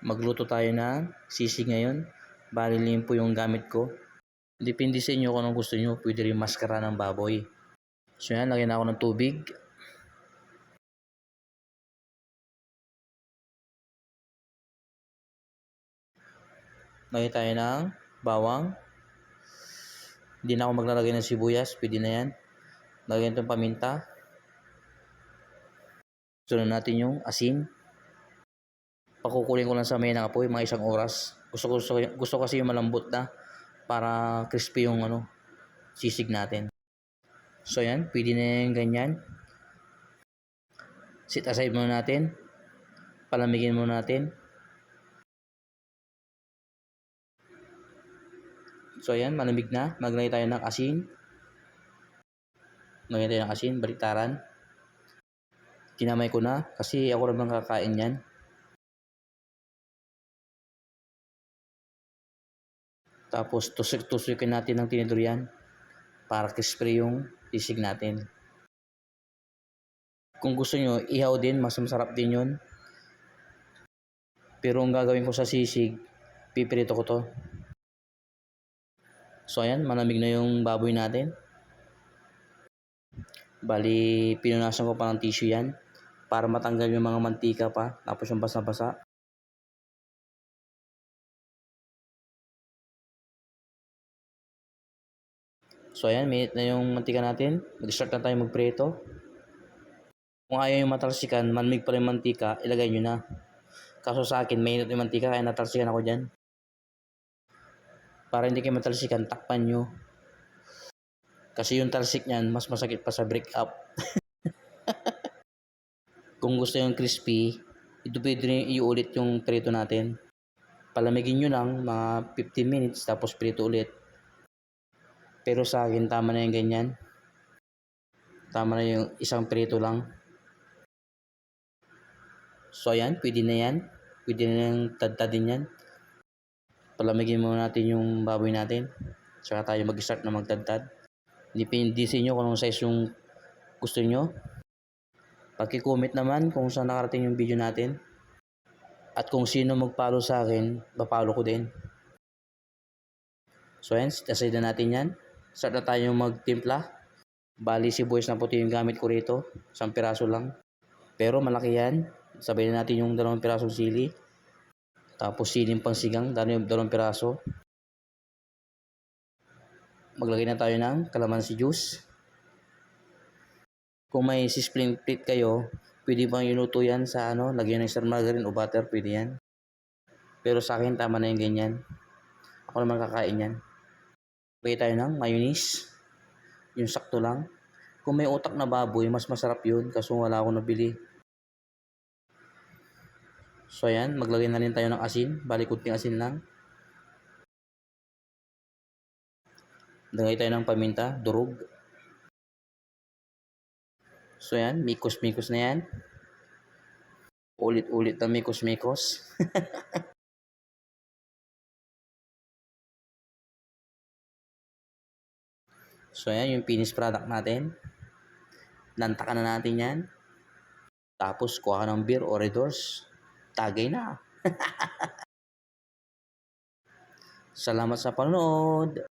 Magluto tayo ng sisig ngayon. Bali po yung gamit ko. Depende sa inyo kung anong gusto nyo. Pwede rin maskara ng baboy. So yan, lagyan na ako ng tubig. Lagyan tayo ng bawang. Hindi na ako maglalagay ng sibuyas. Pwede na yan. Lagyan itong paminta. Sunod natin yung asin. Pakukulin ko lang sa may apoy mga 1 oras. Gusto kasi yung malambot na para crispy yung sisig natin. So yan, pwede na yung ganyan. Set aside muna natin. Palamigin muna natin. So yan, malamig na. Maglagay tayo ng asin. Maglagay tayo ng asin, baliktaran. Kinamay ko na kasi ako lang kakain yan. Tapos tusok-tusukin natin ng tinidor yan para crispy yung sisig natin. Kung gusto nyo, ihaw din, mas masarap din yun. Pero ang gagawin ko sa sisig, pipirito ko to. So ayan, malamig na yung baboy natin. Bali, pinunasan ko pa ng tissue yan para matanggal yung mga mantika pa, tapos yung basa-basa. So ayan, minute na yung mantika natin. Mag-start na tayo magprito. Kung ayaw yung matalsikan, malamig pa rin mantika, ilagay nyo na. Kaso sa akin, mainit yung mantika kaya natalsikan ako dyan. Para hindi kayo matalsikan, takpan nyo. Kasi yung talsik niyan, mas masakit pa sa break up. Kung gusto yung crispy, ito pwede rin iulit yung prito natin. Palamigin nyo lang mga 15 minutes tapos prito ulit. Pero sa akin, tama na yung ganyan. Tama na yung isang prito lang. So ayan, pwede na yan. Pwede na yung tad-tadin yan. Palamigin muna natin yung baboy natin. Saka tayo mag-start na magtad-tad. Depende sa inyo kung anong size yung gusto nyo. Paki-comment naman kung saan nakarating yung video natin. At kung sino mag-follow sa akin, pa-follow ko din. So ayan, aside na natin yan. Start na tayo magtimpla. Bali sibuyas na puti yung gamit ko rito. 1 piraso lang. Pero malaki yan. Sabay na natin yung 2 pirasong sili. Tapos siling pangsigang, 2 piraso. Maglagay na tayo ng calamansi juice. Kung may sisling plate kayo, pwede bang iluto yan sa lagyan ng star margarine o butter, pwede yan. Pero sa akin, tama na yung ganyan. Ako naman kakain yan. Lagay tayo ng mayonnaise. Yung sakto lang. Kung may utak na baboy, mas masarap yun kasi wala akong nabili. So ayan, maglagay na rin tayo ng asin. Bali kunting asin lang. Lagay tayo ng paminta, durog. So ayan, mikos-mikos na yan. Ulit-ulit na mikos-mikos. So ayan, yung finished product natin. Nantakan na natin yan. Tapos kuha ka ng beer o Red Horse. Tagay na. Salamat sa panonood.